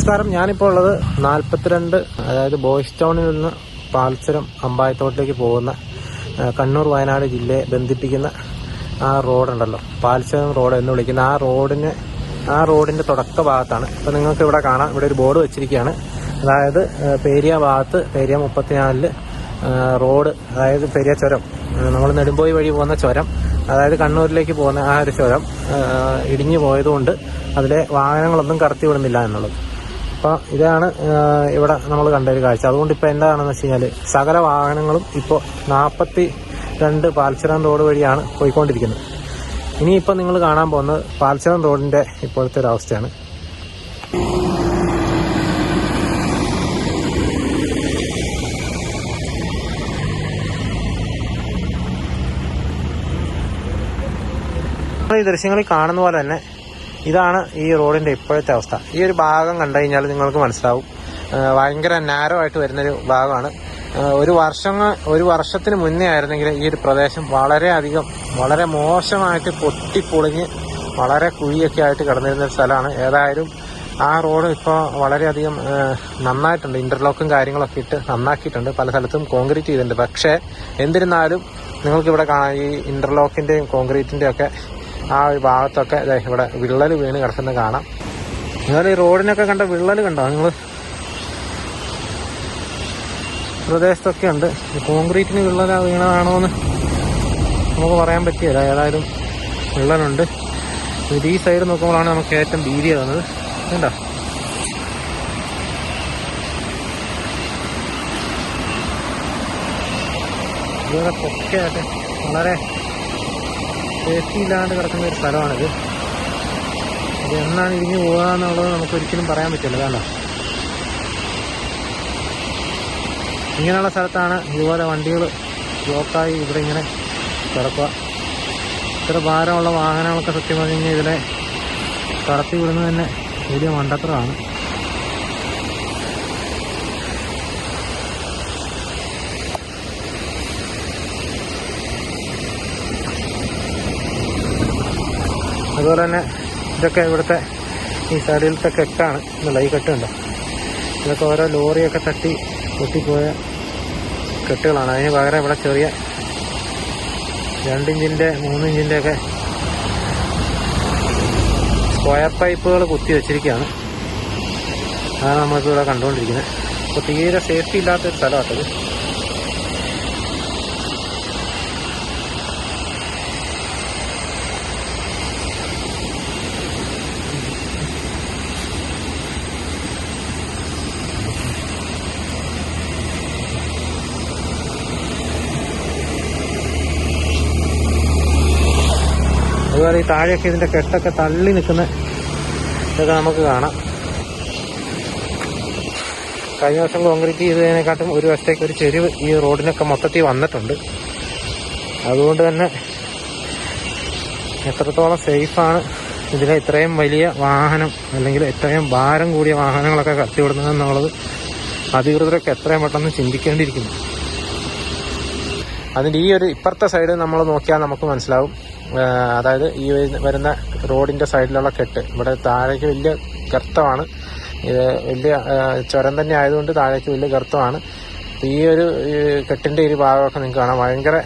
നമസ്കാരം. ഞാനിപ്പോൾ ഉള്ളത് 42 അതായത് ബോയ്സ് ടൗണിൽ നിന്ന് പാൽച്ചുരം അമ്പായത്തോട്ടിലേക്ക് പോകുന്ന കണ്ണൂർ വയനാട് ജില്ലയെ ബന്ധിപ്പിക്കുന്ന ആ റോഡുണ്ടല്ലോ, പാൽച്ചുരം റോഡ് എന്ന് വിളിക്കുന്ന ആ റോഡിന്റെ തുടക്ക ഭാഗത്താണ്. ഇപ്പം നിങ്ങൾക്ക് ഇവിടെ കാണാം, ഇവിടെ ഒരു ബോർഡ് വെച്ചിരിക്കുകയാണ്. അതായത് പേരിയ ഭാഗത്ത് പേരിയ 34 റോഡ്, അതായത് പെരിയ ചുരം, നമ്മൾ നെടുമ്പോയി വഴി പോകുന്ന ചുരം, അതായത് കണ്ണൂരിലേക്ക് പോകുന്ന ആ ഒരു ചുരം ഇടിഞ്ഞു പോയതുകൊണ്ട് അതിലെ വാഹനങ്ങളൊന്നും കടത്തി വിടുന്നില്ല എന്നുള്ളത്. അപ്പോൾ ഇതാണ് ഇവിടെ നമ്മൾ കണ്ട ഒരു കാഴ്ച. അതുകൊണ്ട് ഇപ്പോൾ എന്താണെന്ന് വെച്ച് കഴിഞ്ഞാൽ സകല വാഹനങ്ങളും ഇപ്പോൾ 42 പാൽച്ചുരം റോഡ് വഴിയാണ് പോയിക്കൊണ്ടിരിക്കുന്നത്. ഇനിയിപ്പോൾ നിങ്ങൾ കാണാൻ പോകുന്നത് പാൽച്ചുരം റോഡിൻ്റെ ഇപ്പോഴത്തെ ഒരു അവസ്ഥയാണ്. ഈ ദൃശ്യങ്ങളിൽ കാണുന്ന പോലെ തന്നെ ഇതാണ് ഈ റോഡിന്റെ ഇപ്പോഴത്തെ അവസ്ഥ. ഈ ഒരു ഭാഗം കണ്ടു കഴിഞ്ഞാൽ നിങ്ങൾക്ക് മനസ്സിലാവും, ഭയങ്കര നാരോ ആയിട്ട് വരുന്നൊരു ഭാഗമാണ്. ഒരു വർഷത്തിന് മുന്നേ ആയിരുന്നെങ്കിൽ ഈ ഒരു പ്രദേശം വളരെ മോശമായിട്ട് പൊട്ടിപ്പൊളിഞ്ഞ് വളരെ കുഴിയൊക്കെ ആയിട്ട് കിടന്നിരുന്ന ഒരു സ്ഥലമാണ്. ഏതായാലും ആ റോഡ് ഇപ്പോൾ വളരെയധികം നന്നായിട്ടുണ്ട്. ഇന്റർലോക്കും കാര്യങ്ങളൊക്കെ ഇട്ട് നന്നാക്കിയിട്ടുണ്ട്. പല സ്ഥലത്തും കോൺക്രീറ്റ് ചെയ്തിട്ടുണ്ട്. പക്ഷേ എന്നിരുന്നാലും നിങ്ങൾക്കിവിടെ കാണാം, ഈ ഇന്റർലോക്കിന്റെയും കോൺക്രീറ്റിന്റെയും ഒക്കെ ആ ഒരു ഭാഗത്തൊക്കെ ഇവിടെ വിള്ളൽ വീണ് കിടക്കുന്നത് കാണാം. നിങ്ങൾ ഈ റോഡിനൊക്കെ കണ്ട വിള്ളൽ കണ്ടോ നിങ്ങൾ? പ്രദേശത്തൊക്കെ ഉണ്ട്. കോൺക്രീറ്റിന് വിള്ളൽ വീണതാണോ എന്ന് നമുക്ക് പറയാൻ പറ്റില്ല. ഏതായാലും വിള്ളലുണ്ട്. ഈ സൈഡ് നോക്കുമ്പോഴാണ് നമുക്ക് ഏറ്റവും ഭീതി തോന്നുന്നത്. കണ്ടോ? ഇതുപോലെ പൊക്കയായിട്ട് വളരെ സേഫ്റ്റി ഇല്ലാണ്ട് കിടക്കുന്ന ഒരു സ്ഥലമാണിത്. ഇത് എന്നാണ് ഇടിഞ്ഞു പോകുക എന്നുള്ളത് നമുക്ക് ഒരിക്കലും പറയാൻ പറ്റില്ല. കാരണം ഇങ്ങനെയുള്ള സ്ഥലത്താണ് ഇതുപോലെ വണ്ടികൾ ബ്ലോക്കായി ഇവിടെ ഇങ്ങനെ കിടക്കുക. ഇത്ര ഭാരമുള്ള വാഹനങ്ങളൊക്കെ സത്യം പറഞ്ഞു കഴിഞ്ഞാൽ ഇതിലെ കടത്തി വിടുന്നത് തന്നെ വലിയ മണ്ടത്തരമാണ്. അതുപോലെ തന്നെ ഇതൊക്കെ ഇവിടുത്തെ ഈ സൈഡിലത്തെ കെട്ടാണ്. ഇല്ല, ഈ കെട്ടുണ്ടോ? ഇതൊക്കെ ഓരോ ലോറിയൊക്കെ തട്ടി പൊട്ടിപ്പോയ കെട്ടുകളാണ്. അതിന് പകരം ഇവിടെ ചെറിയ 2 ഇഞ്ചിൻ്റെ 3 ഇഞ്ചിൻ്റെ ഒക്കെ സ്ക്വയർ പൈപ്പുകൾ കുത്തി വെച്ചിരിക്കുകയാണ്. അതാണ് നമ്മൾക്കിവിടെ കണ്ടുകൊണ്ടിരിക്കുന്നത്. അപ്പോൾ തീരെ സേഫ്റ്റി ഇല്ലാത്തൊരു സ്ഥലമാട്ടത്. അതുപോലെ ഈ താഴെയൊക്കെ ഇതിൻ്റെ കെട്ടൊക്കെ തള്ളി നിൽക്കുന്ന ഇതൊക്കെ നമുക്ക് കാണാം. കഴിഞ്ഞ വർഷം കോൺക്രീറ്റ് ചെയ്തതിനെക്കാട്ടും ഒരു വശത്തേക്ക് ഒരു ചെരിവ് ഈ റോഡിനൊക്കെ മൊത്തത്തിൽ വന്നിട്ടുണ്ട്. അതുകൊണ്ട് തന്നെ എത്രത്തോളം സേഫാണ് ഇതിലെ ഇത്രയും വലിയ വാഹനം അല്ലെങ്കിൽ ഇത്രയും ഭാരം കൂടിയ വാഹനങ്ങളൊക്കെ കടത്തിവിടുന്നത് എന്നുള്ളത് അധികൃതരൊക്കെ എത്രയും പെട്ടെന്ന് ചിന്തിക്കേണ്ടിയിരിക്കുന്നു. അതിൻ്റെ ഈ ഒരു ഇപ്പുറത്തെ സൈഡ് നമ്മൾ നോക്കിയാൽ നമുക്ക് മനസ്സിലാവും. അതായത് ഈ വരുന്ന റോഡിന്റെ സൈഡിലുള്ള കെട്ട്, ഇവിടെ താഴേക്ക് വലിയ ഗർത്തമാണ്. ഇത് വലിയ ചുരം തന്നെ ആയതുകൊണ്ട് താഴേക്ക് വലിയ ഗർത്തമാണ്. ഈ ഒരു കെട്ടിന്റെ ഒരു ഭാഗമൊക്കെ നിങ്ങൾക്ക് കാണാം, ഭയങ്കര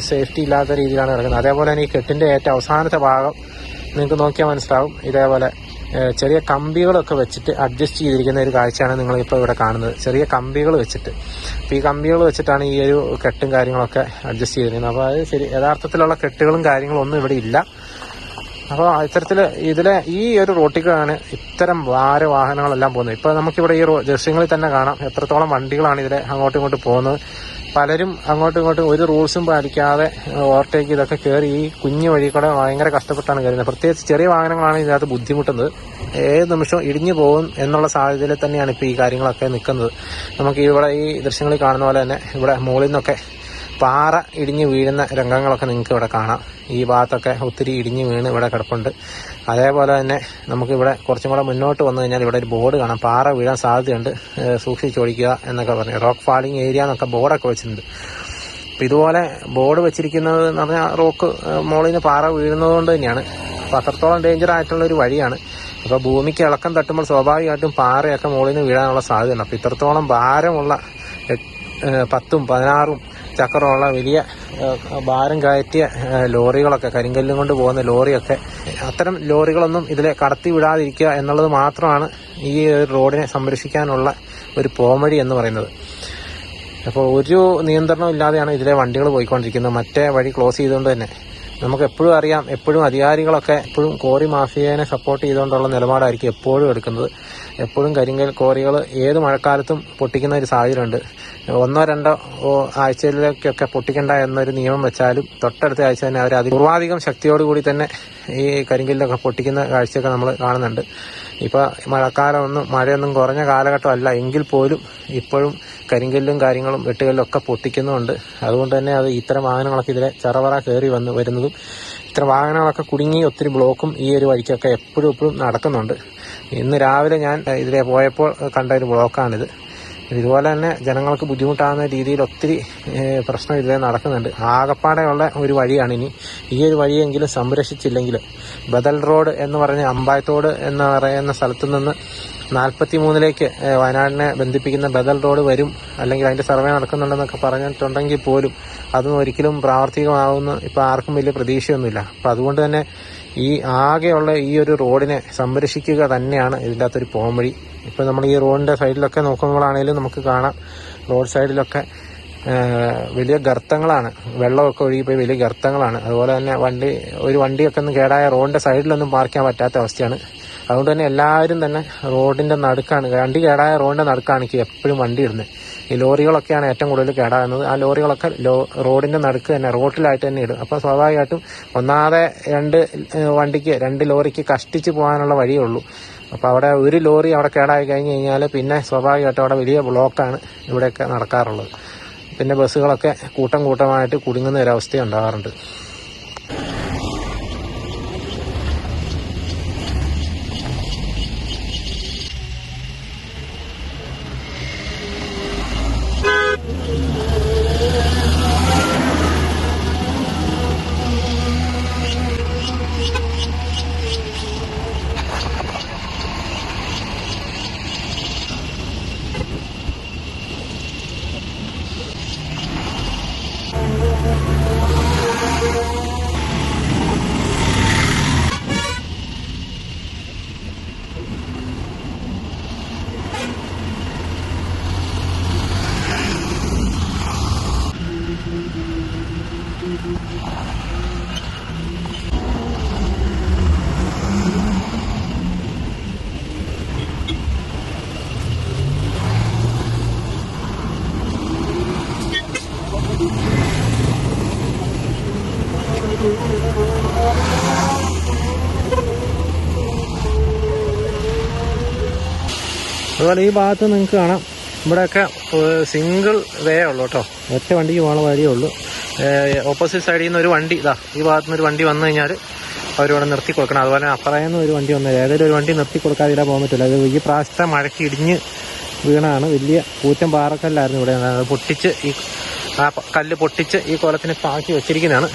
സേഫ്റ്റി ഇല്ലാത്ത രീതിയിലാണ് കിടക്കുന്നത്. അതേപോലെ തന്നെ ഈ കെട്ടിന്റെ ഏറ്റവും അവസാനത്തെ ഭാഗം നിങ്ങൾക്ക് നോക്കിയാൽ മനസ്സിലാവും. ഇതേപോലെ ചെറിയ കമ്പികളൊക്കെ വെച്ചിട്ട് അഡ്ജസ്റ്റ് ചെയ്തിരിക്കുന്ന ഒരു കാഴ്ചയാണ് നിങ്ങളിപ്പോൾ ഇവിടെ കാണുന്നത്. ചെറിയ കമ്പികൾ വെച്ചിട്ട്, അപ്പോൾ ഈ കമ്പികൾ വെച്ചിട്ടാണ് ഈ ഒരു കെട്ടും കാര്യങ്ങളൊക്കെ അഡ്ജസ്റ്റ് ചെയ്തിരിക്കുന്നത്. അപ്പോൾ അത് യഥാർത്ഥത്തിലുള്ള കെട്ടുകളും കാര്യങ്ങളും ഒന്നും ഇവിടെ ഇല്ല. അപ്പോൾ ഇത്തരത്തിൽ ഇതിലെ ഈ ഒരു റോട്ടിലാണ് ഇത്തരം വാഹനങ്ങളെല്ലാം പോകുന്നത്. ഇപ്പോൾ നമുക്കിവിടെ ഈ ദൃശ്യങ്ങളിൽ തന്നെ കാണാം എത്രത്തോളം വണ്ടികളാണ് ഇതിലെ അങ്ങോട്ടും ഇങ്ങോട്ടും പോകുന്നത്. പലരും അങ്ങോട്ടും ഇങ്ങോട്ടും ഒരു റൂൾസും പാലിക്കാതെ ഓവർടേക്ക് ഇതൊക്കെ കയറി ഈ കുഞ്ഞു വഴി കൂടെ ഭയങ്കര കഷ്ടപ്പെട്ടാണ് കയറുന്നത്. പ്രത്യേകിച്ച് ചെറിയ വാഹനങ്ങളാണ് ഇതിനകത്ത് ബുദ്ധിമുട്ടുന്നത്. ഏത് നിമിഷവും ഇടിഞ്ഞു പോകും എന്നുള്ള സാധ്യതയിൽ തന്നെയാണ് ഇപ്പോൾ ഈ കാര്യങ്ങളൊക്കെ നിൽക്കുന്നത്. നമുക്ക് ഇവിടെ ഈ ദൃശ്യങ്ങളിൽ കാണുന്ന പോലെ തന്നെ ഇവിടെ മുകളിൽ നിന്നൊക്കെ പാറ ഇടിഞ്ഞ് വീഴുന്ന രംഗങ്ങളൊക്കെ നിങ്ങൾക്ക് ഇവിടെ കാണാം. ഈ ഭാഗത്തൊക്കെ ഒത്തിരി ഇടിഞ്ഞ് വീണ് ഇവിടെ കിടപ്പുണ്ട്. അതേപോലെ തന്നെ നമുക്കിവിടെ കുറച്ചും കൂടെ മുന്നോട്ട് വന്നു കഴിഞ്ഞാൽ ഇവിടെ ഒരു ബോർഡ് കാണാം, പാറ വീഴാൻ സാധ്യതയുണ്ട്, സൂക്ഷിച്ചോടിക്കുക എന്നൊക്കെ പറഞ്ഞു. റോക്ക് ഫാളിങ് ഏരിയ എന്നൊക്കെ ബോർഡൊക്കെ വെച്ചിട്ടുണ്ട്. അപ്പം ഇതുപോലെ ബോർഡ് വെച്ചിരിക്കുന്നത് എന്ന് പറഞ്ഞാൽ റോക്ക് മുകളിൽ നിന്ന് പാറ വീഴുന്നത് കൊണ്ട് തന്നെയാണ്. അപ്പോൾ അത്രത്തോളം ഡേഞ്ചർ ആയിട്ടുള്ള ഒരു വഴിയാണ്. അപ്പോൾ ഭൂമിക്ക് ഇളക്കം തട്ടുമ്പോൾ സ്വാഭാവികമായിട്ടും പാറയൊക്കെ മുകളിൽ നിന്ന് വീഴാനുള്ള സാധ്യതയുണ്ട്. അപ്പോൾ ഇത്രത്തോളം ഭാരമുള്ള 10ഉം 16ഉം ചക്രമുള്ള വലിയ ഭാരം കയറ്റിയ ലോറികളൊക്കെ, കരിങ്കല്ലും കൊണ്ട് പോകുന്ന ലോറിയൊക്കെ, അത്തരം ലോറികളൊന്നും ഇതിലെ കടത്തി വിടാതിരിക്കുക എന്നുള്ളത് മാത്രമാണ് ഈ റോഡിനെ സംരക്ഷിക്കാനുള്ള ഒരു പോംവഴി എന്ന് പറയുന്നത്. അപ്പോൾ ഒരു നിയന്ത്രണവും ഇല്ലാതെയാണ് ഇതിലെ വണ്ടികൾ പോയിക്കൊണ്ടിരിക്കുന്നത്. മറ്റേ വഴി ക്ലോസ് ചെയ്തുകൊണ്ട് തന്നെ നമുക്ക് എപ്പോഴും അറിയാം, എപ്പോഴും അധികാരികളൊക്കെ എപ്പോഴും കോറി മാഫിയേനെ സപ്പോർട്ട് ചെയ്തുകൊണ്ടുള്ള നിലപാടായിരിക്കും എപ്പോഴും എടുക്കുന്നത്. എപ്പോഴും കരിങ്കൽ കോറികൾ ഏത് മഴക്കാലത്തും പൊട്ടിക്കുന്ന ഒരു സാഹചര്യമുണ്ട്. 1-2 ആഴ്ചയിലേക്കൊക്കെ പൊട്ടിക്കണ്ട എന്നൊരു നിയമം വെച്ചാലും തൊട്ടടുത്ത ആഴ്ച തന്നെ അവർ പൂർവാധികം ശക്തിയോടുകൂടി തന്നെ ഈ കരിങ്കല്ലൊക്കെ പൊട്ടിക്കുന്ന കാഴ്ചയൊക്കെ നമ്മൾ കാണുന്നുണ്ട്. ഇപ്പോൾ മഴയൊന്നും കുറഞ്ഞ കാലഘട്ടമല്ല എങ്കിൽ പോലും ഇപ്പോഴും കരിങ്കല്ലും കാര്യങ്ങളും വെട്ടുകല്ലും ഒക്കെ പൊട്ടിക്കുന്നുമുണ്ട്. അതുകൊണ്ട് തന്നെ അത് ഇത്തരം വാഹനങ്ങളൊക്കെ ഇതിലെ ചറവറ കയറി വരുന്നതും ഇത്തരം വാഹനങ്ങളൊക്കെ കുടുങ്ങി ഒത്തിരി ബ്ലോക്കും ഈ ഒരു വഴിക്കൊക്കെ എപ്പോഴും നടക്കുന്നുണ്ട്. ഇന്ന് രാവിലെ ഞാൻ ഇതിലെ പോയപ്പോൾ കണ്ട ഒരു ബ്ലോക്കാണിത്. ഇതുപോലെ തന്നെ ജനങ്ങൾക്ക് ബുദ്ധിമുട്ടാകുന്ന രീതിയിൽ ഒത്തിരി പ്രശ്നം ഇതിലെ നടക്കുന്നുണ്ട്. ആകപ്പാടെയുള്ള ഒരു വഴിയാണ്. ഇനി ഈ ഒരു വഴിയെങ്കിലും സംരക്ഷിച്ചില്ലെങ്കിൽ ബദൽ റോഡ് എന്ന് പറഞ്ഞ അമ്പായത്തോട് എന്ന് പറയുന്ന സ്ഥലത്തു നിന്ന് 43ലേക്ക് വയനാടിനെ ബന്ധിപ്പിക്കുന്ന ബദൽ റോഡ് വരും, അല്ലെങ്കിൽ അതിന്റെ സർവേ നടക്കുന്നുണ്ടെന്നൊക്കെ പറഞ്ഞിട്ടുണ്ടെങ്കിൽ പോലും അതൊന്നും ഒരിക്കലും പ്രാവർത്തികമാവുമെന്ന് ഇപ്പം ആർക്കും വലിയ പ്രതീക്ഷയൊന്നുമില്ല. അപ്പം അതുകൊണ്ട് തന്നെ ഈ ആകെയുള്ള ഈ ഒരു റോഡിനെ സംരക്ഷിക്കുക തന്നെയാണ് ഇതിൻ്റെ അകത്തൊരു പോംവഴി. ഇപ്പം നമ്മൾ ഈ റോഡിൻ്റെ സൈഡിലൊക്കെ നോക്കുമ്പോഴാണെങ്കിലും നമുക്ക് കാണാം, റോഡ് സൈഡിലൊക്കെ വലിയ ഗർത്തങ്ങളാണ്, വെള്ളമൊക്കെ ഒഴുകിപ്പോയി വലിയ ഗർത്തങ്ങളാണ്. അതുപോലെ തന്നെ ഒരു വണ്ടിയൊക്കെ ഒന്ന് കേടായ റോഡിൻ്റെ സൈഡിലൊന്നും പാർക്ക് ചെയ്യാൻ പറ്റാത്ത അവസ്ഥയാണ്. അതുകൊണ്ട് തന്നെ എല്ലാവരും തന്നെ റോഡിൻ്റെ നടുക്കാണ്, വണ്ടി കേടായ റോഡിൻ്റെ നടുക്കാണ് എപ്പോഴും വണ്ടി ഇടുന്നത്. ഈ ലോറികളൊക്കെയാണ് ഏറ്റവും കൂടുതൽ കേടാകുന്നത്. ആ ലോറികളൊക്കെ റോഡിൻ്റെ നടുക്ക് തന്നെ, റോഡിലായിട്ട് തന്നെ ഇടും. അപ്പോൾ സ്വാഭാവികമായിട്ടും ഒന്നാതെ 2 ലോറിക്ക് കഷ്ടിച്ച് പോകാനുള്ള വഴിയേ ഉള്ളൂ. അപ്പോൾ അവിടെ ഒരു ലോറി അവിടെ കേടായി കഴിഞ്ഞ് കഴിഞ്ഞാൽ പിന്നെ സ്വാഭാവികമായിട്ടും അവിടെ വലിയ ബ്ലോക്കാണ് ഇവിടെയൊക്കെ നടക്കാറുള്ളത്. പിന്നെ ബസ്സുകളൊക്കെ കൂട്ടമായിട്ട് കുടുങ്ങുന്ന ഒരവസ്ഥ ഉണ്ടാകാറുണ്ട്. അതുപോലെ ഈ ഭാഗത്ത് നിങ്ങൾക്ക് കാണാം, ഇവിടെയൊക്കെ സിംഗിൾ വേ ഉള്ളൂ കേട്ടോ, ഒറ്റ വണ്ടിക്ക് പോകാനുള്ള വഴിയേ ഉള്ളൂ. ഓപ്പോസിറ്റ് സൈഡിൽ നിന്ന് ഒരു വണ്ടി ഈ ഭാഗത്തു നിന്ന് ഒരു വണ്ടി വന്നു കഴിഞ്ഞാൽ അവരിവിടെ നിർത്തി കൊടുക്കണം. അതുപോലെ അപ്പുറയുന്ന ഒരു വണ്ടി വന്നാൽ ഏതെങ്കിലും ഒരു വണ്ടി നിർത്തി കൊടുക്കാതെ ഇവിടെ പോകാൻ പറ്റില്ല. അത് ഈ പ്രാവശ്യത്തെ മഴയ്ക്ക് ഇടിഞ്ഞ് വീണാണ്. വലിയ കൂറ്റൻ പാറക്കല്ലായിരുന്നു ഇവിടെ. പൊട്ടിച്ച് ആ കല്ല് പൊട്ടിച്ച് ഈ കോലത്തിന് പാക്കി വെച്ചിരിക്കുന്നതാണ്.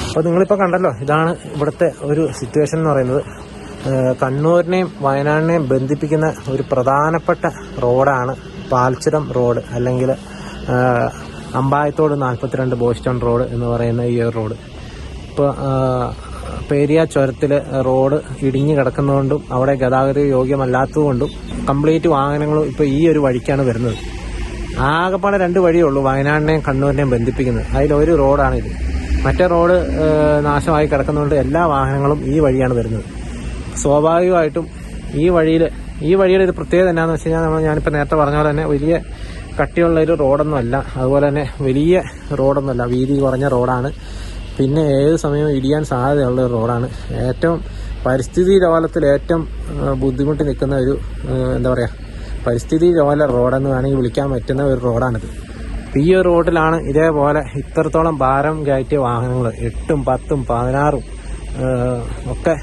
അപ്പോൾ നിങ്ങളിപ്പോൾ കണ്ടല്ലോ, ഇതാണ് ഇവിടുത്തെ ഒരു സിറ്റുവേഷൻ എന്ന് പറയുന്നത്. കണ്ണൂരിനെയും വയനാടിനെയും ബന്ധിപ്പിക്കുന്ന ഒരു പ്രധാനപ്പെട്ട റോഡാണ് പാൽച്ചുരം റോഡ്, അല്ലെങ്കിൽ അമ്പായത്തോട് 42 ബോസ്റ്റൺ റോഡ് എന്ന് പറയുന്ന ഈ ഒരു റോഡ്. ഇപ്പോൾ പേരിയ ചുരത്തിൽ റോഡ് ഇടിഞ്ഞു കിടക്കുന്നതുകൊണ്ടും അവിടെ ഗതാഗത യോഗ്യമല്ലാത്തതുകൊണ്ടും കംപ്ലീറ്റ് വാഹനങ്ങളും ഇപ്പോൾ ഈ ഒരു വഴിക്കാണ് വരുന്നത്. ആകെപ്പാടെ 2 വഴിയേ ഉള്ളൂ വയനാടിനെയും കണ്ണൂരിനെയും ബന്ധിപ്പിക്കുന്നത്. അതിലൊരു റോഡാണിത്. മറ്റേ റോഡ് നാശമായി കിടക്കുന്നതുകൊണ്ട് എല്ലാ വാഹനങ്ങളും ഈ വഴിയാണ് വരുന്നത്. സ്വാഭാവികമായിട്ടും ഈ വഴിയുടെ ഒരു പ്രത്യേകത എന്നാന്ന് വെച്ച് കഴിഞ്ഞാൽ, ഞാനിപ്പോൾ നേരത്തെ പറഞ്ഞ പോലെ തന്നെ വലിയ കട്ടിയുള്ളൊരു റോഡൊന്നും അല്ല, അതുപോലെ തന്നെ വലിയ റോഡൊന്നുമല്ല, വീതി കുറഞ്ഞ റോഡാണ്. പിന്നെ ഏത് സമയവും ഇടിയാൻ സാധ്യതയുള്ള ഒരു റോഡാണ്. ഏറ്റവും പരിസ്ഥിതി ലോകത്തിൽ ഏറ്റവും ബുദ്ധിമുട്ടി നിൽക്കുന്ന ഒരു പരിസ്ഥിതി ലോല റോഡെന്ന് വേണമെങ്കിൽ വിളിക്കാൻ പറ്റുന്ന ഒരു റോഡാണിത്. ഈ ഒരു റോഡിലാണ് ഇതേപോലെ ഇത്രത്തോളം ഭാരം കയറ്റിയ വാഹനങ്ങൾ 8ഉം 10ഉം 16ഉം ഒക്കെ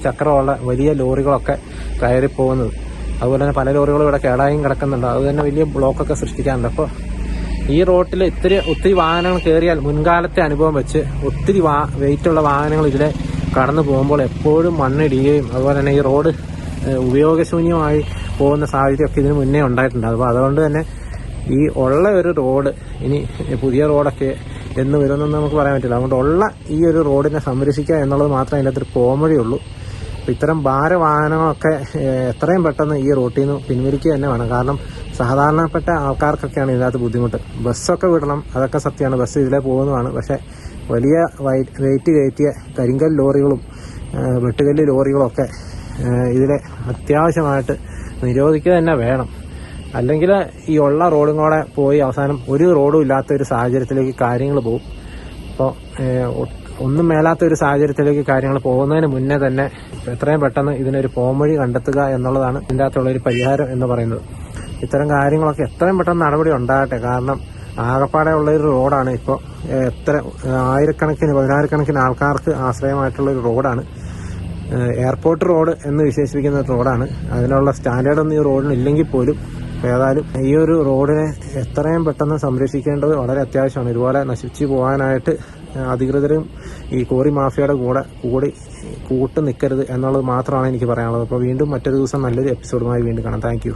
ചക്രമുള്ള വലിയ ലോറികളൊക്കെ കയറി പോകുന്നത്. അതുപോലെ തന്നെ പല ലോറികളും ഇവിടെ കേടായും കിടക്കുന്നുണ്ട്. അത് തന്നെ വലിയ ബ്ലോക്കൊക്കെ സൃഷ്ടിക്കാറുണ്ട്. അപ്പോൾ ഈ റോഡിൽ ഒത്തിരി വാഹനങ്ങൾ കയറിയാൽ മുൻകാലത്തെ അനുഭവം വെച്ച് ഒത്തിരി വെയിറ്റുള്ള വാഹനങ്ങൾ ഇതിലെ കടന്നു പോകുമ്പോൾ എപ്പോഴും മണ്ണിടിയുകയും അതുപോലെ തന്നെ ഈ റോഡ് ഉപയോഗശൂന്യമായി പോകുന്ന സാഹചര്യമൊക്കെ ഇതിന് മുന്നേ ഉണ്ടായിട്ടുണ്ട്. അപ്പോൾ അതുകൊണ്ട് തന്നെ ഈ ഉള്ള ഒരു റോഡ് ഇനി പുതിയ റോഡൊക്കെ എന്ന് വരുമെന്നൊന്നും നമുക്ക് പറയാൻ പറ്റില്ല. അതുകൊണ്ട് ഉള്ള ഈ ഒരു റോഡിനെ സംരക്ഷിക്കുക എന്നുള്ളത് മാത്രമേ അതിനകത്തൊരു പോംവഴിയുള്ളൂ. അപ്പോൾ ഇത്തരം ഭാരവാഹനങ്ങളൊക്കെ എത്രയും പെട്ടെന്ന് ഈ റോട്ടിൽ നിന്ന് പിൻവലിക്കുക തന്നെ വേണം. കാരണം സാധാരണപ്പെട്ട ആൾക്കാർക്കൊക്കെയാണ് ഇതിനകത്ത് ബുദ്ധിമുട്ട്. ബസ്സൊക്കെ വിടണം, അതൊക്കെ സത്യമാണ്, ബസ് ഇതിലെ പോകുന്നതാണ്. പക്ഷേ വലിയ വെയിറ്റ് കയറ്റിയ കരിങ്കൽ ലോറികളും വെട്ടുകല്ല് ലോറികളൊക്കെ ഇതിലെ അത്യാവശ്യമായിട്ട് നിരോധിക്കുക തന്നെ വേണം. അല്ലെങ്കിൽ ഈ ഉള്ള റോഡും കൂടെ പോയി അവസാനം ഒരു റോഡും ഇല്ലാത്ത ഒരു സാഹചര്യത്തിലേക്ക് കാര്യങ്ങൾ പോകും. അപ്പോൾ ഒന്നും മേലാത്ത ഒരു സാഹചര്യത്തിലേക്ക് കാര്യങ്ങൾ പോകുന്നതിന് മുന്നേ തന്നെ എത്രയും പെട്ടെന്ന് ഇതിനൊരു പോംവഴി കണ്ടെത്തുക എന്നുള്ളതാണ് ഇതിൻ്റെ അകത്തുള്ളൊരു പരിഹാരം എന്ന് പറയുന്നത്. ഇത്തരം കാര്യങ്ങളൊക്കെ എത്രയും പെട്ടെന്ന് നടപടി ഉണ്ടാകട്ടെ. കാരണം ആകപ്പാടെ ഉള്ളൊരു റോഡാണ്. ഇപ്പോൾ എത്ര പതിനായിരക്കണക്കിന് ആൾക്കാർക്ക് ആശ്രയമായിട്ടുള്ളൊരു റോഡാണ്. എയർപോർട്ട് റോഡ് എന്ന് വിശേഷിപ്പിക്കുന്ന ഒരു റോഡാണ്. അതിനുള്ള സ്റ്റാൻഡേർഡൊന്നും ഈ റോഡിന് ഇല്ലെങ്കിൽ പോലും ഏതായാലും ഈ ഒരു റോഡിനെ എത്രയും പെട്ടെന്ന് സംരക്ഷിക്കേണ്ടത് വളരെ അത്യാവശ്യമാണ്. ഇതുപോലെ നശിച്ചു പോകാനായിട്ട് അധികൃതരും ഈ കോറി മാഫിയയുടെ കൂട്ട് നിൽക്കരുത് എന്നുള്ളത് മാത്രമാണ് എനിക്ക് പറയാനുള്ളത്. അപ്പോൾ വീണ്ടും മറ്റൊരു ദിവസം നല്ലൊരു എപ്പിസോഡുമായി വീണ്ടും കാണാം. താങ്ക്